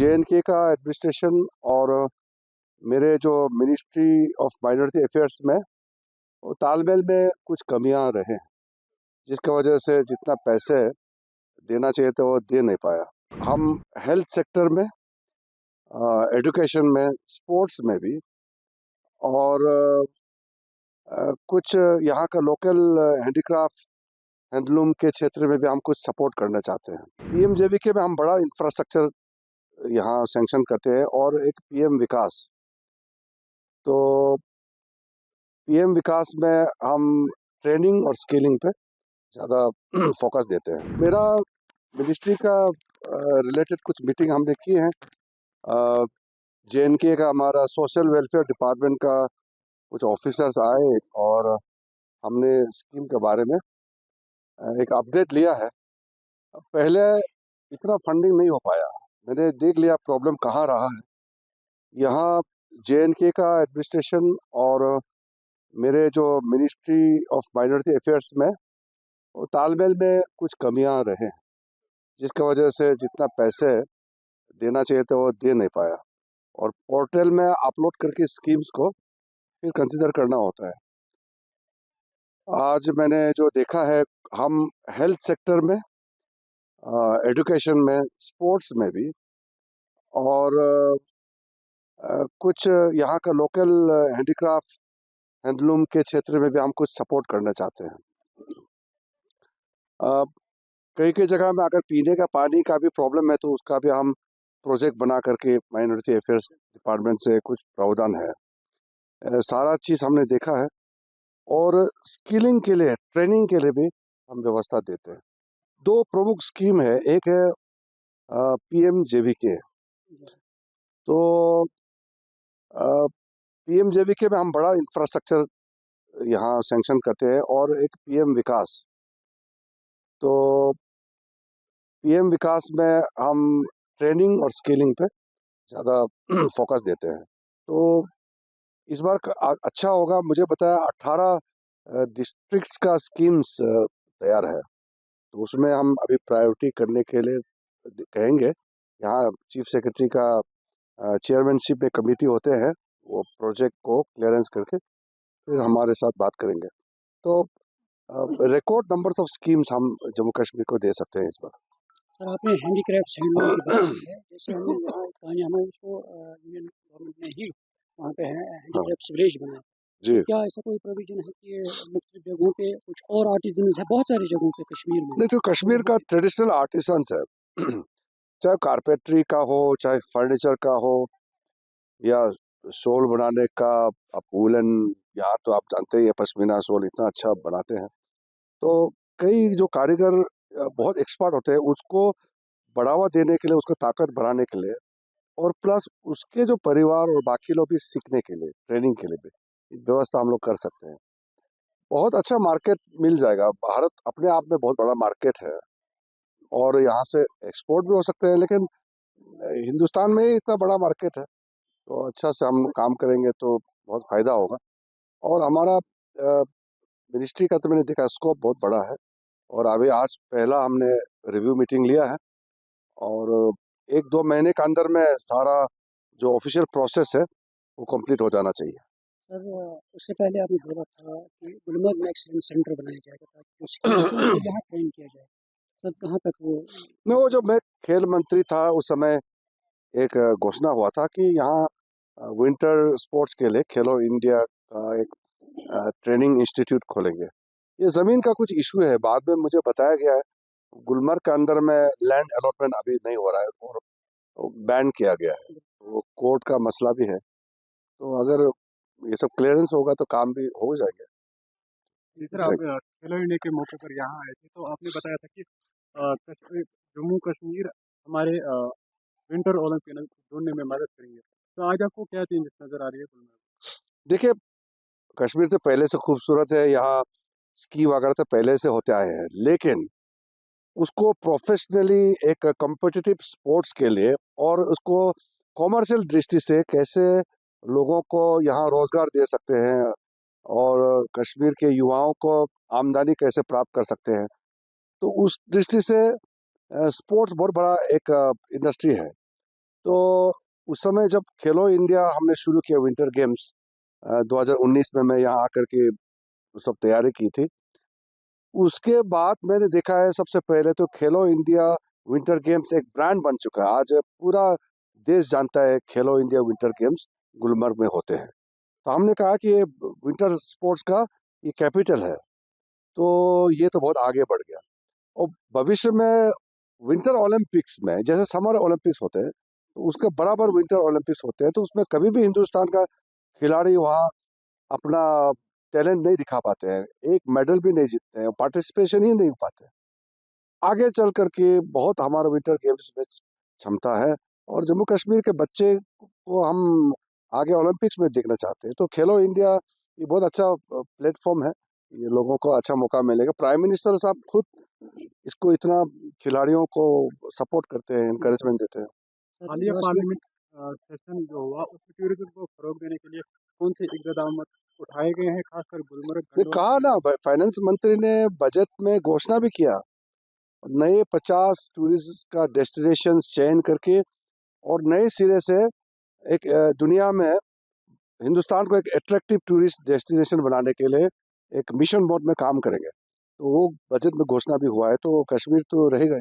JNK का administration और मेरे जो मिनिस्ट्री ऑफ माइनॉरिटी अफेयर्स में वो तालमेल में कुछ कमियां रहे, जिसकी वजह से जितना पैसे देना चाहिए था वो दे नहीं पाया। हम हेल्थ सेक्टर में, एजुकेशन में, स्पोर्ट्स में भी और कुछ यहाँ का लोकल हैंडीक्राफ्ट हैंडलूम के क्षेत्र में भी हम कुछ सपोर्ट करना चाहते हैं। PMJBK में हम बड़ा इंफ्रास्ट्रक्चर यहाँ सैंक्शन करते हैं और एक PM विकास। तो PM विकास में हम ट्रेनिंग और स्किलिंग पे ज़्यादा फोकस देते हैं। मेरा मिनिस्ट्री का रिलेटेड कुछ मीटिंग हमने की है। JNK का हमारा सोशल वेलफेयर डिपार्टमेंट का कुछ ऑफिसर्स आए और हमने स्कीम के बारे में एक अपडेट लिया है। पहले इतना फंडिंग नहीं हो पाया, मैंने देख लिया प्रॉब्लम कहाँ रहा है। यहाँ JNK का एडमिनिस्ट्रेशन और मेरे जो मिनिस्ट्री ऑफ माइनॉरिटी अफेयर्स में वो तालमेल में कुछ कमियां रहे, जिसकी वजह से जितना पैसे देना चाहिए था वो दे नहीं पाया और पोर्टल में अपलोड करके स्कीम्स को फिर कंसिडर करना होता है। आज मैंने जो देखा है, हम हेल्थ सेक्टर में, एजुकेशन में, स्पोर्ट्स में भी और कुछ यहाँ का लोकल हैंडीक्राफ्ट हैंडलूम के क्षेत्र में भी हम कुछ सपोर्ट करना चाहते हैं। कई कई जगह में अगर पीने का पानी का भी प्रॉब्लम है तो उसका भी हम प्रोजेक्ट बना करके माइनॉरिटी अफेयर्स डिपार्टमेंट से कुछ प्रावधान है। सारा चीज़ हमने देखा है और स्किलिंग के लिए, ट्रेनिंग के लिए भी हम व्यवस्था देते हैं। 2 प्रमुख स्कीम है, एक है PMJBK। तो PMJBK में हम बड़ा इंफ्रास्ट्रक्चर यहाँ सैंक्शन करते हैं और एक PM विकास। तो PM विकास में हम ट्रेनिंग और स्किलिंग पे ज़्यादा फोकस देते हैं। तो इस बार अच्छा होगा। मुझे बताया 18 डिस्ट्रिक्ट्स का स्कीम्स तैयार है, तो उसमें हम अभी प्रायोरिटी करने के लिए कहेंगे। यहाँ चीफ सेक्रेटरी का चेयरमैनशिप में कमेटी होते हैं, वो प्रोजेक्ट को क्लियरेंस करके फिर हमारे साथ बात करेंगे। तो रिकॉर्ड नंबर्स ऑफ स्कीम्स हम जम्मू कश्मीर को दे सकते हैं इस बार। सर, आपने हैंडीक्राफ्ट हैंडलूम की बात की है, जैसे हमें यहाँ कहानी हमें उसको यूनियन गवर्नमेंट ने ही वहाँ पे हैंडीक्राफ्ट विलेज बनाया। जी, तो क्या ऐसा कोई प्रोविजन है कि मुख्तलिफ जगहों पे कुछ और आर्टिजन्स है, बहुत सारी जगहों पे कश्मीर में? नहीं तो कश्मीर का ट्रेडिशनल आर्टिसंस है, चाहे कारपेंट्री का हो, चाहे फर्नीचर का हो, या शॉल बनाने का, आप वूलन, यहाँ तो आप जानते ही है पश्मीना शॉल इतना अच्छा बनाते हैं। तो कई जो कारीगर बहुत एक्सपर्ट होते हैं, उसको बढ़ावा देने के लिए, उसको ताकत बढ़ाने के लिए और प्लस उसके जो परिवार और बाकी लोग भी सीखने के लिए, ट्रेनिंग के लिए भी व्यवस्था हम लोग कर सकते हैं। बहुत अच्छा मार्केट मिल जाएगा। भारत अपने आप में बहुत बड़ा मार्केट है और यहाँ से एक्सपोर्ट भी हो सकते हैं, लेकिन हिंदुस्तान में ही इतना बड़ा मार्केट है, तो अच्छा से हम काम करेंगे तो बहुत फ़ायदा होगा। और हमारा मिनिस्ट्री का तो मैंने देखा स्कोप बहुत बड़ा है और अभी आज पहला हमने रिव्यू मीटिंग लिया है और 1-2 महीने के अंदर में सारा जो ऑफिशियल प्रोसेस है वो कंप्लीट हो जाना चाहिए। सर, उससे पहले आपने बोला था कि गुलमर्ग में एक्सीलेंस सेंटर बनाया जाएगा ताकि जो स्किल्स हैं उनको यहाँ ट्रेन किया जाए। सर, कहाँ तक वो? नहीं, वो जब मैं खेल मंत्री था उस समय एक घोषणा हुआ था कि यहाँ विंटर स्पोर्ट्स के लिए खेलो इंडिया का एक ट्रेनिंग इंस्टीट्यूट खोलेंगे। ये ज़मीन का कुछ इशू है, बाद में मुझे बताया गया है गुलमर्ग के अंदर में लैंड अलॉटमेंट अभी नहीं हो रहा है और बैन किया गया है, तो कोर्ट का मसला भी है। तो अगर ये सब क्लियरेंस होगा तो काम भी हो जाएगा। जी सर, आप खेलो इंडिया के मौके पर यहाँ आए थे तो आपने बताया था कि जम्मू कश्मीर हमारे विंटर ओलंपिक में जोड़ने में मदद करेंगे। तो आज आपको क्या चेंजेस नजर आ रही है गुलमर्ग में? देखिए, कश्मीर तो पहले से खूबसूरत है, यहाँ स्की वगैरह तो पहले से होते आए हैं, लेकिन उसको प्रोफेशनली एक कॉम्पिटिटिव स्पोर्ट्स के लिए और उसको कॉमर्शियल दृष्टि से कैसे लोगों को यहाँ रोजगार दे सकते हैं और कश्मीर के युवाओं को आमदनी कैसे प्राप्त कर सकते हैं, तो उस दृष्टि से स्पोर्ट्स बहुत बड़ा एक इंडस्ट्री है। तो उस समय जब खेलो इंडिया हमने शुरू किया विंटर गेम्स 2019 में, मैं यहाँ आकर के सब तैयारी की थी। उसके बाद मैंने देखा है सबसे पहले तो खेलो इंडिया विंटर गेम्स एक ब्रांड बन चुका है। आज पूरा देश जानता है खेलो इंडिया विंटर गेम्स गुलमर्ग में होते हैं। तो हमने कहा कि ये विंटर स्पोर्ट्स का ये कैपिटल है, तो ये तो बहुत आगे बढ़ गया। और भविष्य में विंटर ओलंपिक्स में जैसे समर ओलंपिक्स होते हैं, तो उसके बराबर विंटर ओलंपिक्स होते हैं, तो उसमें कभी भी हिंदुस्तान का खिलाड़ी वहाँ अपना टैलेंट नहीं दिखा पाते हैं, एक मेडल भी नहीं जीतते हैं, पार्टिसिपेशन ही नहीं हो पाते। आगे चल करके बहुत हमारा विंटर गेम्स में क्षमता है, और जम्मू कश्मीर के बच्चे को हम आगे ओलंपिक्स में देखना चाहते हैं। तो खेलो इंडिया ये बहुत अच्छा प्लेटफॉर्म है, ये लोगों को अच्छा मौका मिलेगा। प्राइम मिनिस्टर साहब खुद इसको इतना खिलाड़ियों को सपोर्ट करते हैं, इनकरेजमेंट देते हैं। हालिया पार्लियामेंट सेशन जो हुआ उसमें टूरिज्म को फरोग देने के लिए कौन से इकदाम उठाए गए हैं, खासकर गुलमर्ग ये गंडोला कहा ना, फाइनेंस मंत्री ने बजट में घोषणा भी किया, नए 50 टूरिस्ट का डेस्टिनेशन चयन करके और नए सिरे से एक दुनिया में हिंदुस्तान को एक अट्रैक्टिव टूरिस्ट डेस्टिनेशन बनाने के लिए एक मिशन मोड में काम करेंगे। तो वो बजट में घोषणा भी हुआ है, तो कश्मीर तो रहेगा ही।